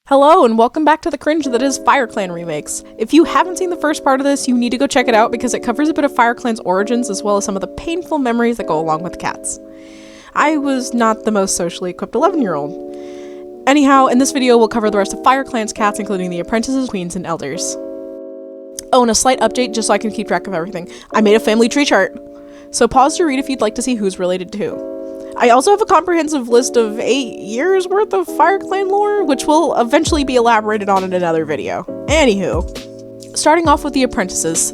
Hello and welcome back to the cringe that is FireClan remakes. If you haven't seen the first part of this, you need to go check it out because it covers a bit of FireClan's origins as well as some of the painful memories that go along with cats. I was not the most socially equipped 11-year-old. Anyhow, in this video we'll cover the rest of FireClan's cats, including the apprentices, queens, and elders. Oh, and a slight update just so I can keep track of everything. I made a family tree chart, so pause to read if you'd like to see who's related to who. I also have a comprehensive list of 8 years worth of FireClan lore, which will eventually be elaborated on in another video. Anywho, starting off with the apprentices.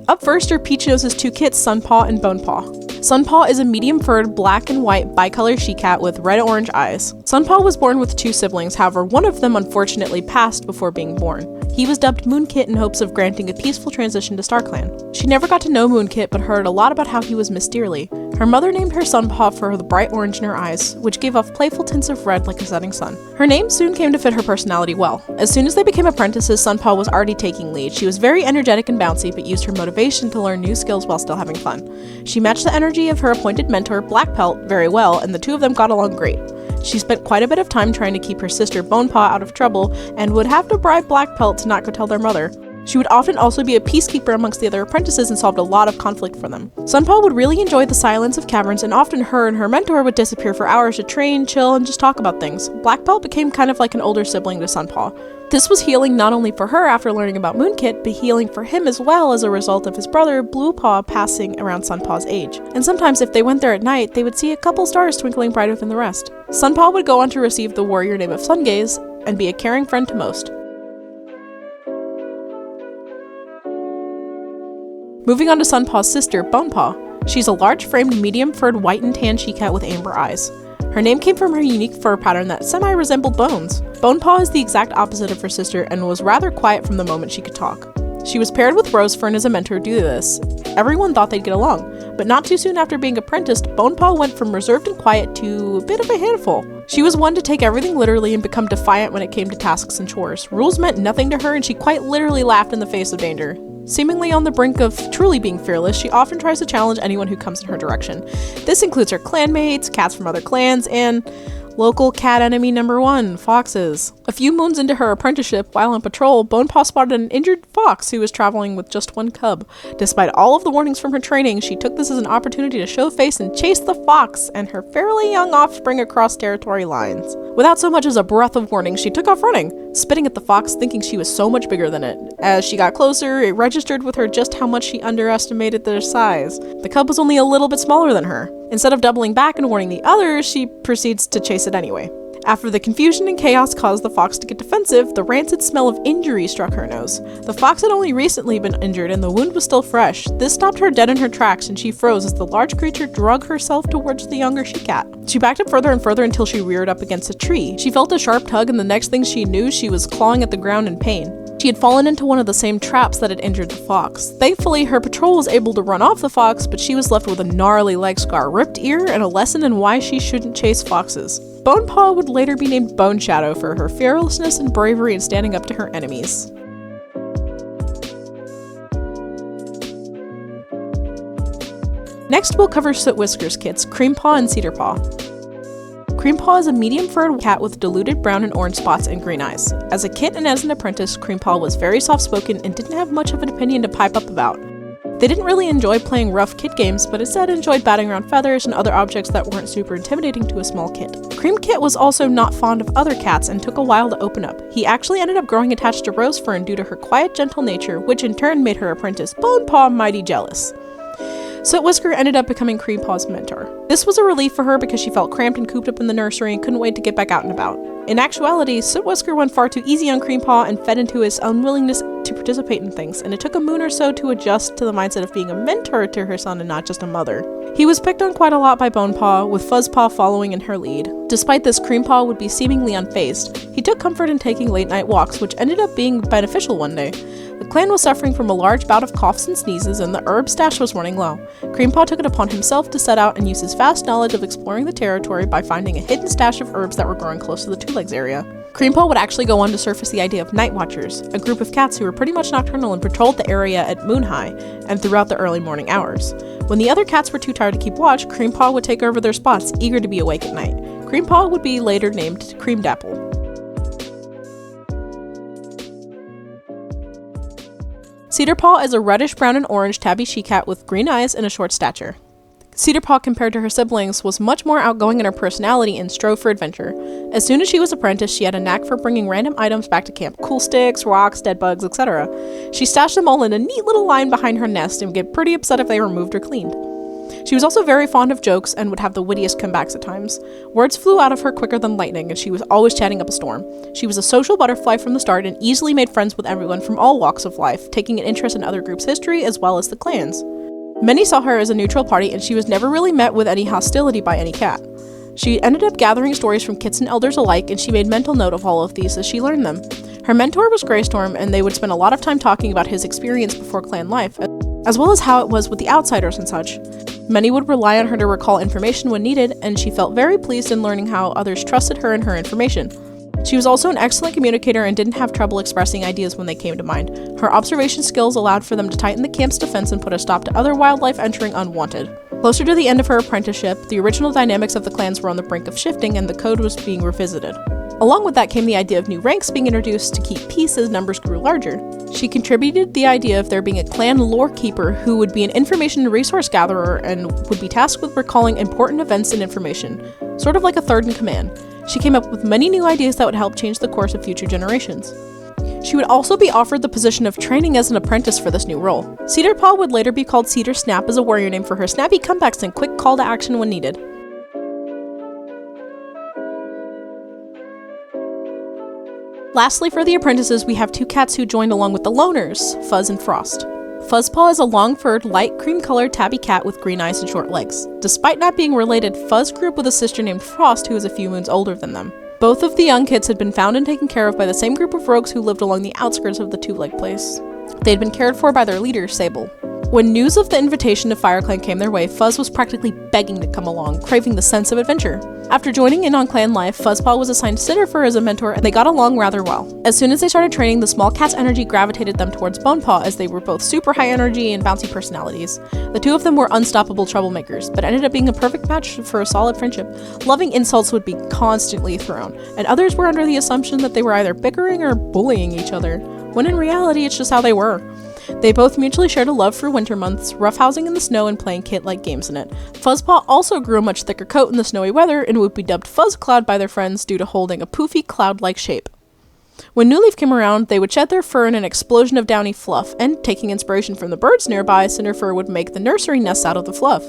Up first are Peachnose's two kits, Sunpaw and Bonepaw. Sunpaw is a medium-furred black and white bicolor she-cat with red-orange eyes. Sunpaw was born with 2 siblings, however one of them unfortunately passed before being born. He was dubbed Moonkit in hopes of granting a peaceful transition to StarClan. She never got to know Moonkit but heard a lot about how he was Miss Dearly. Her mother named her Sunpaw for the bright orange in her eyes, which gave off playful tints of red like a setting sun. Her name soon came to fit her personality well. As soon as they became apprentices, Sunpaw was already taking lead. She was very energetic and bouncy, but used her motivation to learn new skills while still having fun. She matched the energy of her appointed mentor, Blackpelt, very well, and the two of them got along great. She spent quite a bit of time trying to keep her sister Bonepaw out of trouble, and would have to bribe Blackpelt to not go tell their mother. She would often also be a peacekeeper amongst the other apprentices and solved a lot of conflict for them. Sunpaw would really enjoy the silence of caverns, and often her and her mentor would disappear for hours to train, chill, and just talk about things. Blackpelt became kind of like an older sibling to Sunpaw. This was healing not only for her after learning about Moonkit, but healing for him as well as a result of his brother Bluepaw passing around Sunpaw's age. And sometimes if they went there at night, they would see a couple stars twinkling brighter than the rest. Sunpaw would go on to receive the warrior name of Sungaze, and be a caring friend to most. Moving on to Sunpaw's sister, Bonepaw. She's a large-framed, medium-furred white and tan she-cat with amber eyes. Her name came from her unique fur pattern that semi-resembled Bone's. Bonepaw is the exact opposite of her sister and was rather quiet from the moment she could talk. She was paired with Rosefern as a mentor due to this. Everyone thought they'd get along, but not too soon after being apprenticed, Bonepaw went from reserved and quiet to a bit of a handful. She was one to take everything literally and become defiant when it came to tasks and chores. Rules meant nothing to her, and she quite literally laughed in the face of danger. Seemingly on the brink of truly being fearless, she often tries to challenge anyone who comes in her direction. This includes her clanmates, cats from other clans, and local cat enemy number 1, foxes. A few moons into her apprenticeship, while on patrol, Bonepaw spotted an injured fox who was traveling with just 1 cub. Despite all of the warnings from her training, she took this as an opportunity to show face and chase the fox and her fairly young offspring across territory lines. Without so much as a breath of warning, she took off running, spitting at the fox, thinking she was so much bigger than it. As she got closer, it registered with her just how much she underestimated their size. The cub was only a little bit smaller than her. Instead of doubling back and warning the others, she proceeds to chase it anyway. After the confusion and chaos caused the fox to get defensive, the rancid smell of injury struck her nose. The fox had only recently been injured and the wound was still fresh. This stopped her dead in her tracks and she froze as the large creature drug herself towards the younger she-cat. She backed up further and further until she reared up against a tree. She felt a sharp tug, and the next thing she knew, she was clawing at the ground in pain. She had fallen into one of the same traps that had injured the fox. Thankfully, her patrol was able to run off the fox, but she was left with a gnarly leg scar, ripped ear, and a lesson in why she shouldn't chase foxes. Bonepaw would later be named Bone Shadow for her fearlessness and bravery in standing up to her enemies. Next, we'll cover Soot Whisker's kits, Creampaw and Cedarpaw. Creampaw is a medium-furred cat with diluted brown and orange spots and green eyes. As a kit and as an apprentice, Creampaw was very soft-spoken and didn't have much of an opinion to pipe up about. They didn't really enjoy playing rough kit games, but instead enjoyed batting around feathers and other objects that weren't super intimidating to a small kit. Creamkit was also not fond of other cats and took a while to open up. He actually ended up growing attached to Rosefern due to her quiet, gentle nature, which in turn made her apprentice Bonepaw mighty jealous. Soot Whisker ended up becoming Creampaw's mentor. This was a relief for her because she felt cramped and cooped up in the nursery and couldn't wait to get back out and about. In actuality, Soot Whisker went far too easy on Creampaw and fed into his unwillingness to participate in things, and it took a moon or so to adjust to the mindset of being a mentor to her son and not just a mother. He was picked on quite a lot by Bonepaw, with Fuzzpaw following in her lead. Despite this, Creampaw would be seemingly unfazed. He took comfort in taking late-night walks, which ended up being beneficial one day. The clan was suffering from a large bout of coughs and sneezes, and the herb stash was running low. Creampaw took it upon himself to set out and use his vast knowledge of exploring the territory by finding a hidden stash of herbs that were growing close to the Two Legs area. Creampaw would actually go on to surface the idea of Nightwatchers, a group of cats who were pretty much nocturnal and patrolled the area at moon high and throughout the early morning hours. When the other cats were too tired to keep watch, Creampaw would take over their spots, eager to be awake at night. Creampaw would be later named Creamdapple. Cedarpaw is a reddish brown and orange tabby she-cat with green eyes and a short stature. Cedarpaw, compared to her siblings, was much more outgoing in her personality and strove for adventure. As soon as she was apprenticed, she had a knack for bringing random items back to camp: cool sticks, rocks, dead bugs, etc. She stashed them all in a neat little line behind her nest and would get pretty upset if they were moved or cleaned. She was also very fond of jokes and would have the wittiest comebacks at times. Words flew out of her quicker than lightning, and she was always chatting up a storm. She was a social butterfly from the start and easily made friends with everyone from all walks of life, taking an interest in other groups' history as well as the clans. Many saw her as a neutral party, and she was never really met with any hostility by any cat. She ended up gathering stories from kits and elders alike, and she made mental note of all of these as she learned them. Her mentor was Greystorm, and they would spend a lot of time talking about his experience before clan life, as well as how it was with the outsiders and such. Many would rely on her to recall information when needed, and she felt very pleased in learning how others trusted her and her information. She was also an excellent communicator and didn't have trouble expressing ideas when they came to mind. Her observation skills allowed for them to tighten the camp's defense and put a stop to other wildlife entering unwanted. Closer to the end of her apprenticeship, the original dynamics of the clans were on the brink of shifting and the code was being revisited. Along with that came the idea of new ranks being introduced to keep peace as numbers grew larger. She contributed the idea of there being a clan lore keeper who would be an information and resource gatherer and would be tasked with recalling important events and information, sort of like a third in command. She came up with many new ideas that would help change the course of future generations. She would also be offered the position of training as an apprentice for this new role. Cedarpaw would later be called Cedar Snap as a warrior name for her snappy comebacks and quick call to action when needed. Lastly, for the apprentices, we have two cats who joined along with the loners, Fuzz and Frost. Fuzzpaw is a long-furred, light cream-colored tabby cat with green eyes and short legs. Despite not being related, Fuzz grew up with a sister named Frost who is a few moons older than them. Both of the young kids had been found and taken care of by the same group of rogues who lived along the outskirts of the two-leg place. They had been cared for by their leader, Sable. When news of the invitation to FireClan came their way, Fuzz was practically begging to come along, craving the sense of adventure. After joining in on clan life, Fuzzpaw was assigned Cedarpaw as a mentor, and they got along rather well. As soon as they started training, the small cat's energy gravitated them towards Bonepaw, as they were both super high energy and bouncy personalities. The two of them were unstoppable troublemakers, but ended up being a perfect match for a solid friendship. Loving insults would be constantly thrown, and others were under the assumption that they were either bickering or bullying each other, when in reality it's just how they were. They both mutually shared a love for winter months, roughhousing in the snow and playing kit-like games in it. Fuzzpaw also grew a much thicker coat in the snowy weather and would be dubbed Fuzz Cloud by their friends due to holding a poofy cloud-like shape. When New Leaf came around, they would shed their fur in an explosion of downy fluff, and taking inspiration from the birds nearby, Cinderfur would make the nursery nests out of the fluff.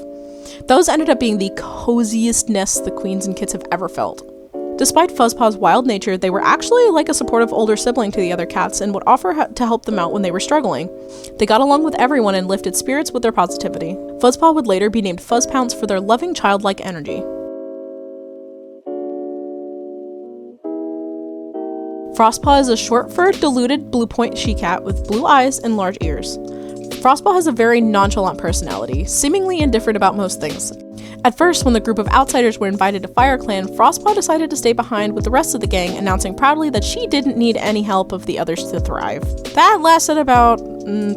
Those ended up being the coziest nests the queens and kits have ever felt. Despite Fuzzpaw's wild nature, they were actually like a supportive older sibling to the other cats and would offer to help them out when they were struggling. They got along with everyone and lifted spirits with their positivity. Fuzzpaw would later be named Fuzzpounce for their loving childlike energy. Frostpaw is a short-furred, diluted blue point she-cat with blue eyes and large ears. Frostpaw has a very nonchalant personality, seemingly indifferent about most things. At first, when the group of outsiders were invited to FireClan, Frostpaw decided to stay behind with the rest of the gang, announcing proudly that she didn't need any help of the others to thrive. That lasted about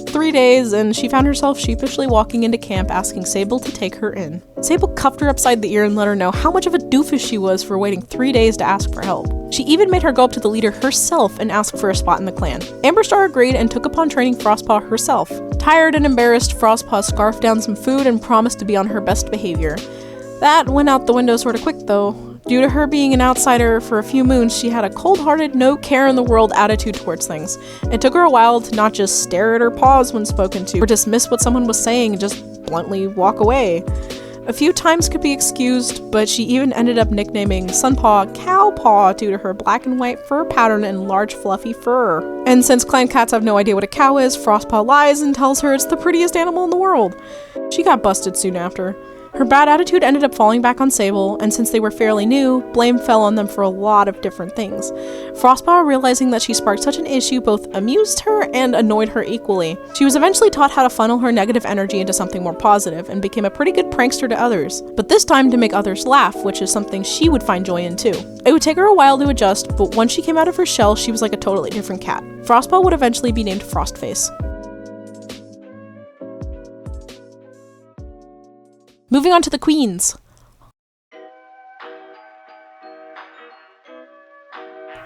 3 days, and she found herself sheepishly walking into camp asking Sable to take her in. Sable cuffed her upside the ear and let her know how much of a doofus she was for waiting 3 days to ask for help. She even made her go up to the leader herself and ask for a spot in the clan. Amberstar agreed and took upon training Frostpaw herself. Tired and embarrassed, Frostpaw scarfed down some food and promised to be on her best behavior. That went out the window sorta quick though. Due to her being an outsider for a few moons, she had a cold-hearted, no-care-in-the-world attitude towards things. It took her a while to not just stare at her paws when spoken to, or dismiss what someone was saying and just bluntly walk away. A few times could be excused, but she even ended up nicknaming Sunpaw Cowpaw due to her black and white fur pattern and large fluffy fur. And since clan cats have no idea what a cow is, Frostpaw lies and tells her it's the prettiest animal in the world. She got busted soon after. Her bad attitude ended up falling back on Sable, and since they were fairly new, blame fell on them for a lot of different things. Frostpaw, realizing that she sparked such an issue, both amused her and annoyed her equally. She was eventually taught how to funnel her negative energy into something more positive, and became a pretty good prankster to others, but this time to make others laugh, which is something she would find joy in too. It would take her a while to adjust, but once she came out of her shell, she was like a totally different cat. Frostpaw would eventually be named Frostface. Moving on to the queens.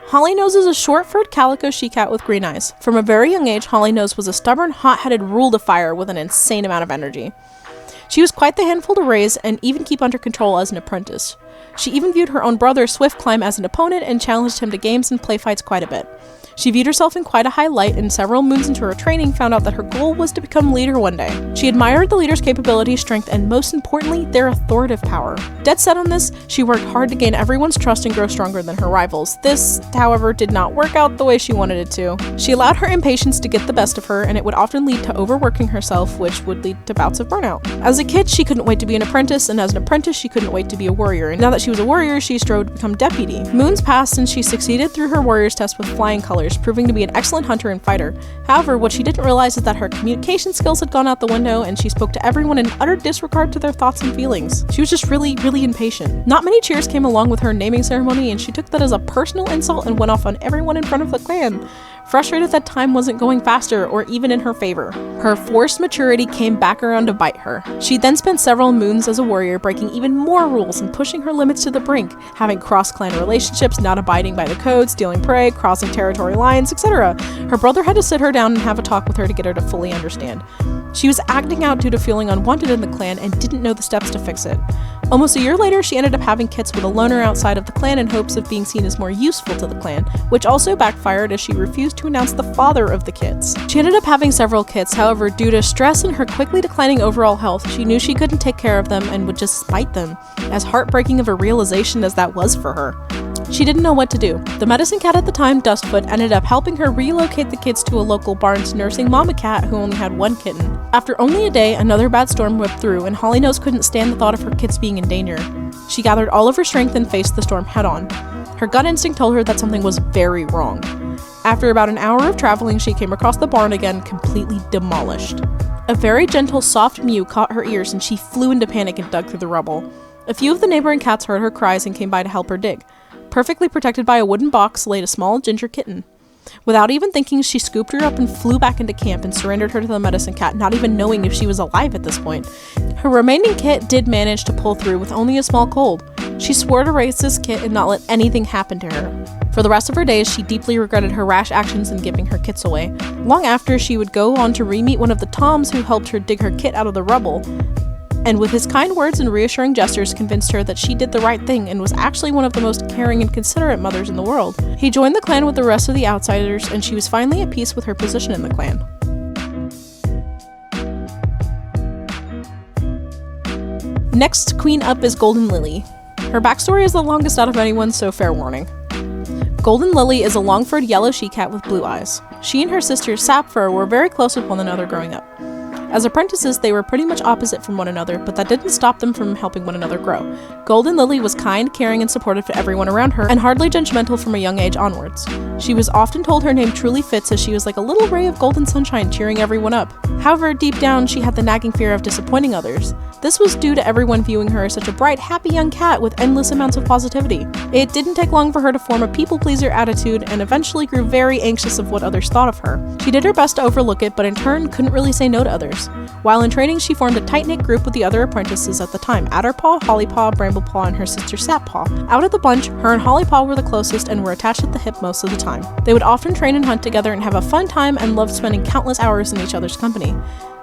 Hollynose is a short-furred calico she-cat with green eyes. From a very young age, Hollynose was a stubborn, hot-headed rule to fire with an insane amount of energy. She was quite the handful to raise and even keep under control as an apprentice. She even viewed her own brother, Swiftclimb, as an opponent and challenged him to games and play fights quite a bit. She viewed herself in quite a high light, and several moons into her training found out that her goal was to become leader one day. She admired the leader's capability, strength, and most importantly, their authoritative power. Dead set on this, she worked hard to gain everyone's trust and grow stronger than her rivals. This, however, did not work out the way she wanted it to. She allowed her impatience to get the best of her, and it would often lead to overworking herself, which would lead to bouts of burnout. As a kid, she couldn't wait to be an apprentice, and as an apprentice, she couldn't wait to be a warrior. And now that she was a warrior, she strove to become deputy. Moons passed, and she succeeded through her warrior's test with flying colors, proving to be an excellent hunter and fighter. However, what she didn't realize is that her communication skills had gone out the window, and she spoke to everyone in utter disregard to their thoughts and feelings. She was just really impatient. Not many cheers came along with her naming ceremony, and she took that as a personal insult and went off on everyone in front of the clan. Frustrated that time wasn't going faster or even in her favor. Her forced maturity came back around to bite her. She then spent several moons as a warrior, breaking even more rules and pushing her limits to the brink, having cross-clan relationships, not abiding by the code, stealing prey, crossing territory lines, etc. Her brother had to sit her down and have a talk with her to get her to fully understand. She was acting out due to feeling unwanted in the clan and didn't know the steps to fix it. Almost a year later, she ended up having kits with a loner outside of the clan in hopes of being seen as more useful to the clan, which also backfired as she refused to announce the father of the kits. She ended up having several kits, however, due to stress and her quickly declining overall health, she knew she couldn't take care of them and would just spite them, as heartbreaking of a realization as that was for her. She didn't know what to do. The medicine cat at the time, Dustfoot, ended up helping her relocate the kids to a local barn's nursing mama cat who only had one kitten. After only a day, another bad storm whipped through, and Hollynose couldn't stand the thought of her kids being in danger. She gathered all of her strength and faced the storm head-on. Her gut instinct told her that something was very wrong. After about an hour of traveling, she came across the barn again, completely demolished. A very gentle, soft mew caught her ears, and she flew into panic and dug through the rubble. A few of the neighboring cats heard her cries and came by to help her dig. Perfectly protected by a wooden box laid a small ginger kitten. Without even thinking, she scooped her up and flew back into camp and surrendered her to the medicine cat, not even knowing if she was alive at this point. Her remaining kit did manage to pull through with only a small cold. She swore to raise this kit and not let anything happen to her. For the rest of her days, she deeply regretted her rash actions in giving her kits away. Long after, she would go on to re-meet one of the Toms who helped her dig her kit out of the rubble, and with his kind words and reassuring gestures convinced her that she did the right thing and was actually one of the most caring and considerate mothers in the world. He joined the clan with the rest of the outsiders, and she was finally at peace with her position in the clan. Next queen up is Goldenlilly. Her backstory is the longest out of anyone, so fair warning. Goldenlilly is a long-furred yellow she-cat with blue eyes. She and her sister Sapphire were very close with one another growing up. As apprentices, they were pretty much opposite from one another, but that didn't stop them from helping one another grow. Goldenlilly was kind, caring, and supportive to everyone around her, and hardly judgmental from a young age onwards. She was often told her name truly fits, as she was like a little ray of golden sunshine cheering everyone up. However, deep down, she had the nagging fear of disappointing others. This was due to everyone viewing her as such a bright, happy young cat with endless amounts of positivity. It didn't take long for her to form a people-pleaser attitude and eventually grew very anxious of what others thought of her. She did her best to overlook it, but in turn couldn't really say no to others. While in training, she formed a tight-knit group with the other apprentices at the time, Cedarpaw, Hollypaw, Bramblepaw, and her sister Sappaw. Out of the bunch, her and Hollypaw were the closest and were attached at the hip most of the time. They would often train and hunt together and have a fun time and loved spending countless hours in each other's company.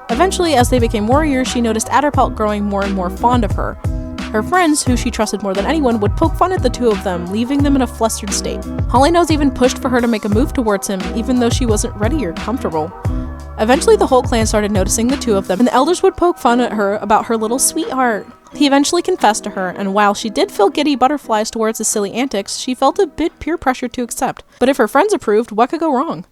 Eventually, as they became warriors, she noticed Cedarpaw growing more and more fond of her. Her friends, who she trusted more than anyone, would poke fun at the two of them, leaving them in a flustered state. Hollynose even pushed for her to make a move towards him, even though she wasn't ready or comfortable. Eventually, the whole clan started noticing the two of them, and the elders would poke fun at her about her little sweetheart. He eventually confessed to her, and while she did feel giddy butterflies towards his silly antics, she felt a bit peer pressure to accept. But if her friends approved, what could go wrong?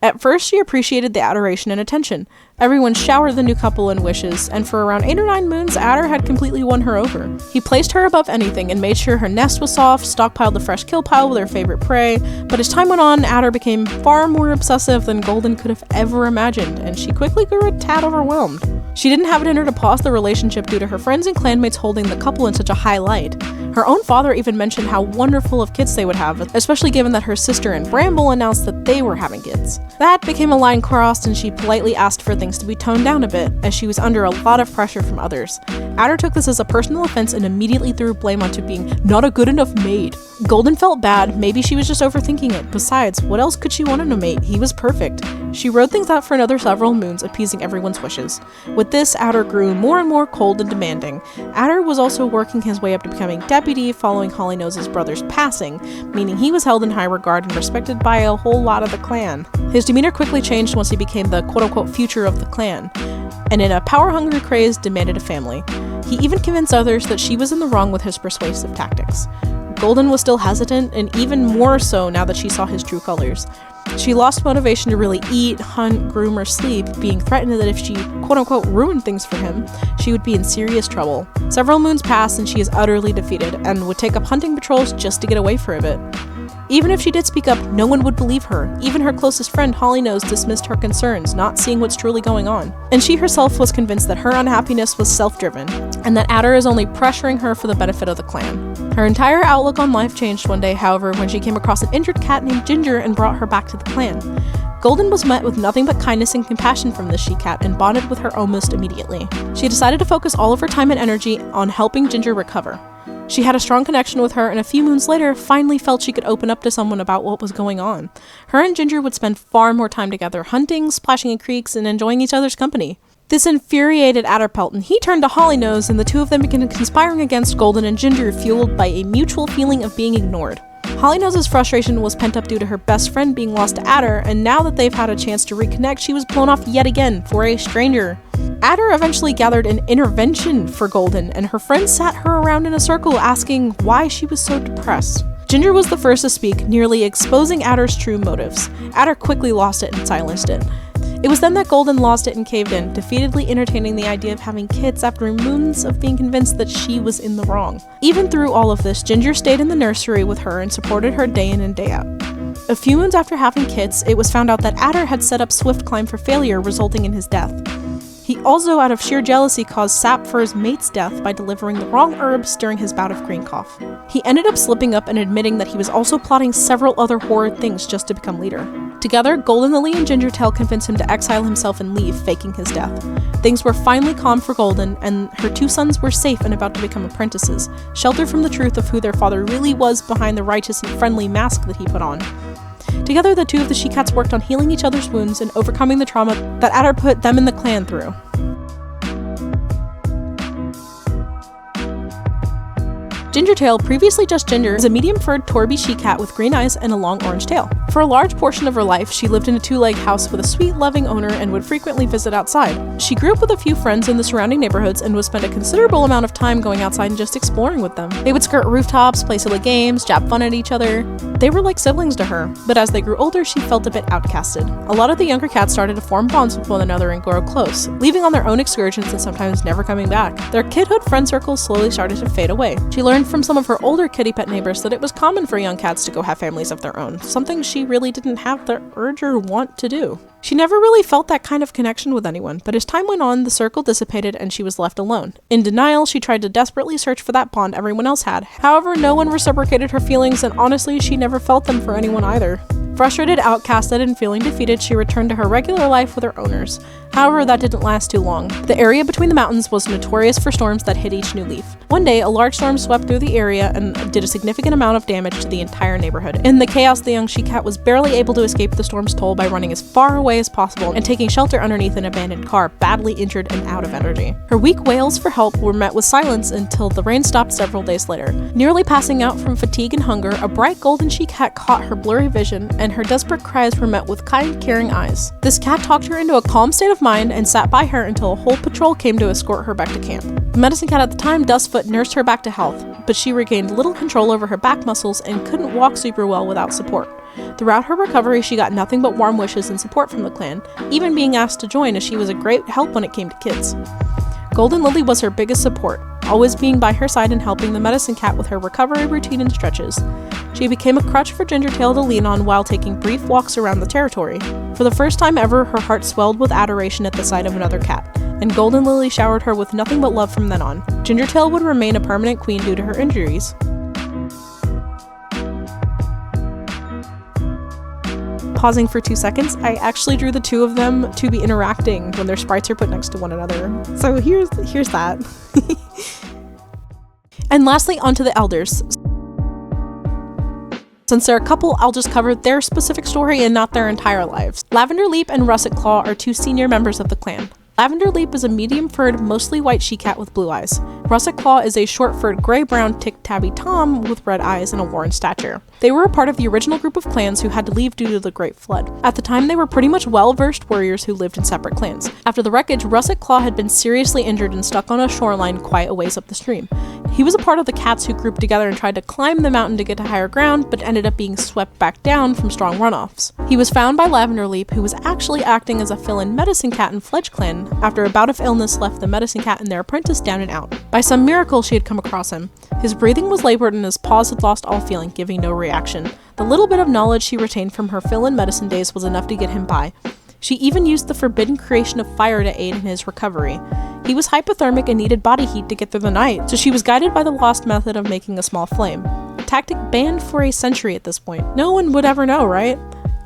At first, she appreciated the adoration and attention. Everyone showered the new couple in wishes, and for around 8 or 9 moons, Adder had completely won her over. He placed her above anything and made sure her nest was soft, stockpiled the fresh kill pile with her favorite prey, but as time went on, Adder became far more obsessive than Golden could have ever imagined, and she quickly grew a tad overwhelmed. She didn't have it in her to pause the relationship due to her friends and clanmates holding the couple in such a high light. Her own father even mentioned how wonderful of kids they would have, especially given that her sister and Bramble announced that they were having kids. That became a line crossed, and she politely asked for things to be toned down a bit, as she was under a lot of pressure from others. Adder took this as a personal offense and immediately threw blame onto being not a good enough maid. Golden felt bad, maybe she was just overthinking it. Besides, what else could she want in a mate? He was perfect. She rode things out for another several moons, appeasing everyone's wishes. With this, Adder grew more and more cold and demanding. Adder was also working his way up to becoming deputy following Hollynose' brother's passing, meaning he was held in high regard and respected by a whole lot of the clan. His demeanor quickly changed once he became the quote-unquote future of the clan, and in a power-hungry craze demanded a family. He even convinced others that she was in the wrong with his persuasive tactics. Golden was still hesitant, and even more so now that she saw his true colors. She lost motivation to really eat, hunt, groom, or sleep, being threatened that if she quote-unquote ruined things for him, she would be in serious trouble. Several moons passed and she is utterly defeated, and would take up hunting patrols just to get away for a bit. Even if she did speak up, no one would believe her. Even her closest friend, Hollynose, dismissed her concerns, not seeing what's truly going on. And she herself was convinced that her unhappiness was self-driven, and that Adder is only pressuring her for the benefit of the clan. Her entire outlook on life changed one day, however, when she came across an injured cat named Ginger and brought her back to the clan. Golden was met with nothing but kindness and compassion from this she-cat and bonded with her almost immediately. She decided to focus all of her time and energy on helping Ginger recover. She had a strong connection with her, and a few moons later finally felt she could open up to someone about what was going on. Her and Ginger would spend far more time together hunting, splashing in creeks, and enjoying each other's company. This infuriated Adderpelt, and he turned to Hollynose, and the two of them began conspiring against Golden and Ginger, fueled by a mutual feeling of being ignored. Hollynose's frustration was pent up due to her best friend being lost to Adder, and now that they've had a chance to reconnect, she was blown off yet again for a stranger. Adder eventually gathered an intervention for Golden, and her friends sat her around in a circle asking why she was so depressed. Ginger was the first to speak, nearly exposing Adder's true motives. Adder quickly lost it and silenced it. It was then that Golden lost it and caved in, defeatedly entertaining the idea of having kids after moons of being convinced that she was in the wrong. Even through all of this, Ginger stayed in the nursery with her and supported her day in and day out. A few moons after having kids, it was found out that Adder had set up Swift Climb for failure, resulting in his death. He also, out of sheer jealousy, caused sap for his mate's death by delivering the wrong herbs during his bout of green cough. He ended up slipping up and admitting that he was also plotting several other horrid things just to become leader. Together, Goldenlilly and Gingertail convinced him to exile himself and leave, faking his death. Things were finally calm for Golden, and her two sons were safe and about to become apprentices, sheltered from the truth of who their father really was behind the righteous and friendly mask that he put on. Together, the two of the she-cats worked on healing each other's wounds and overcoming the trauma that Adder put them and the clan through. Gingertail, previously just Ginger, is a medium-furred Torby she-cat with green eyes and a long orange tail. For a large portion of her life, she lived in a two-legged house with a sweet, loving owner and would frequently visit outside. She grew up with a few friends in the surrounding neighborhoods and would spend a considerable amount of time going outside and just exploring with them. They would skirt rooftops, play silly games, jab fun at each other. They were like siblings to her, but as they grew older, she felt a bit outcasted. A lot of the younger cats started to form bonds with one another and grow close, leaving on their own excursions and sometimes never coming back. Their kidhood friend circles slowly started to fade away. She learned from some of her older kitty pet neighbors that it was common for young cats to go have families of their own, something she really didn't have the urge or want to do. She never really felt that kind of connection with anyone, but as time went on, the circle dissipated and she was left alone. In denial, she tried to desperately search for that bond everyone else had. However, no one reciprocated her feelings, and honestly, she never felt them for anyone either. Frustrated, outcasted, and feeling defeated, she returned to her regular life with her owners. However, that didn't last too long. The area between the mountains was notorious for storms that hit each new leaf. One day, a large storm swept through the area and did a significant amount of damage to the entire neighborhood. In the chaos, the young she-cat was barely able to escape the storm's toll by running as far away as possible and taking shelter underneath an abandoned car, badly injured and out of energy. Her weak wails for help were met with silence until the rain stopped several days later. Nearly passing out from fatigue and hunger, a bright golden she-cat caught her blurry vision, and her desperate cries were met with kind, caring eyes. This cat talked her into a calm state of mind and sat by her until a whole patrol came to escort her back to camp. The medicine cat at the time, Dustfoot, nursed her back to health, but she regained little control over her back muscles and couldn't walk super well without support. Throughout her recovery, she got nothing but warm wishes and support from the clan, even being asked to join as she was a great help when it came to kids. Goldenlilly was her biggest support, always being by her side and helping the medicine cat with her recovery routine and stretches. She became a crutch for Gingertail to lean on while taking brief walks around the territory. For the first time ever, her heart swelled with adoration at the sight of another cat, and Goldenlilly showered her with nothing but love from then on. Gingertail would remain a permanent queen due to her injuries. Pausing for 2 seconds, I actually drew the two of them to be interacting when their sprites are put next to one another. So here's that. And lastly, onto the elders. Since they're a couple, I'll just cover their specific story and not their entire lives. Lavender Leap and Russet Claw are two senior members of the clan. Lavender Leap is a medium-furred, mostly white she-cat with blue eyes. Russet Claw is a short-furred gray-brown tick-tabby tom with red eyes and a worn stature. They were a part of the original group of clans who had to leave due to the Great Flood. At the time, they were pretty much well-versed warriors who lived in separate clans. After the wreckage, Russet Claw had been seriously injured and stuck on a shoreline quite a ways up the stream. He was a part of the cats who grouped together and tried to climb the mountain to get to higher ground, but ended up being swept back down from strong runoffs. He was found by Lavender Leap, who was actually acting as a fill-in medicine cat in Fledge Clan, after a bout of illness left the medicine cat and their apprentice down and out. By some miracle, she had come across him. His breathing was labored and his paws had lost all feeling, giving no reaction. The little bit of knowledge she retained from her fill-in medicine days was enough to get him by. She even used the forbidden creation of fire to aid in his recovery. He was hypothermic and needed body heat to get through the night, so she was guided by the lost method of making a small flame. A tactic banned for a century at this point. No one would ever know, right?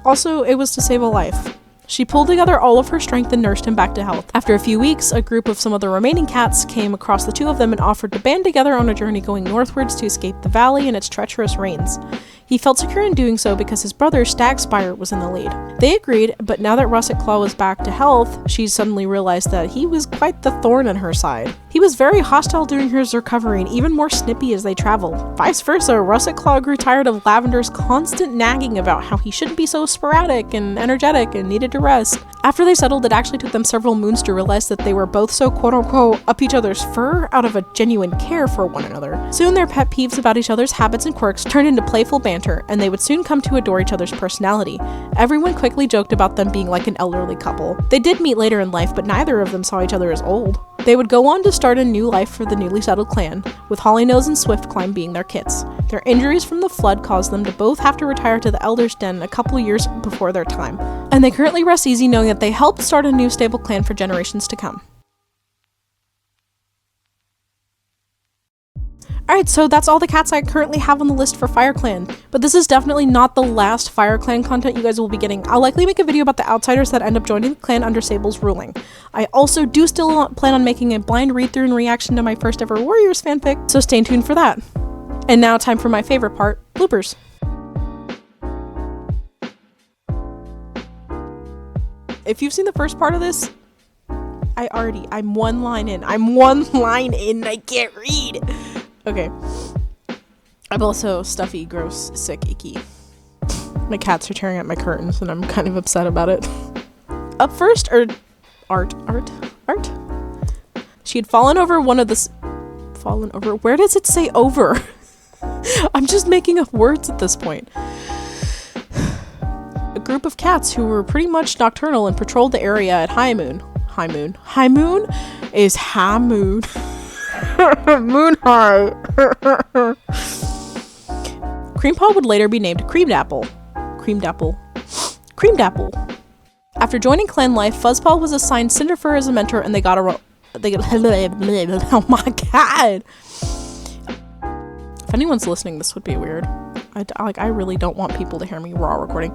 Also, it was to save a life. She pulled together all of her strength and nursed him back to health. After a few weeks, a group of some of the remaining cats came across the two of them and offered to band together on a journey going northwards to escape the valley and its treacherous rains. He felt secure in doing so because his brother, Stagspire, was in the lead. They agreed, but now that Russet Claw was back to health, she suddenly realized that he was quite the thorn in her side. He was very hostile during his recovery and even more snippy as they traveled. Vice versa, Russet Claw grew tired of Lavender's constant nagging about how he shouldn't be so sporadic and energetic and needed to rest. After they settled, it actually took them several moons to realize that they were both so quote-unquote up each other's fur out of a genuine care for one another. Soon their pet peeves about each other's habits and quirks turned into playful banter, and they would soon come to adore each other's personality. Everyone quickly joked about them being like an elderly couple. They did meet later in life, but neither of them saw each other as old. They would go on to start a new life for the newly settled clan, with Hollynose and Swiftclimb being their kits. Their injuries from the flood caused them to both have to retire to the Elder's Den a couple years before their time, and they currently rest easy knowing that they helped start a new stable clan for generations to come. Alright, so that's all the cats I currently have on the list for FireClan, but this is definitely not the last FireClan content you guys will be getting. I'll likely make a video about the outsiders that end up joining the clan under Sable's ruling. I also do still plan on making a blind read-through in reaction to my first ever Warriors fanfic, so stay tuned for that. And now time for my favorite part, bloopers. If you've seen the first part of this, I'm one line in, I can't read. Okay. I'm also stuffy, gross, sick, icky. My cats are tearing at my curtains and I'm kind of upset about it. Up first, art. She had fallen over where does it say over? I'm just making up words at this point. A group of cats who were pretty much nocturnal and patrolled the area at high moon. High moon is high moon. Moon high. Creampaw would later be named Creamdapple. After joining clan life, Fuzzpaw was assigned Cinderfur as a mentor, and they got oh my god. If anyone's listening, this would be weird. I really don't want people to hear me raw recording.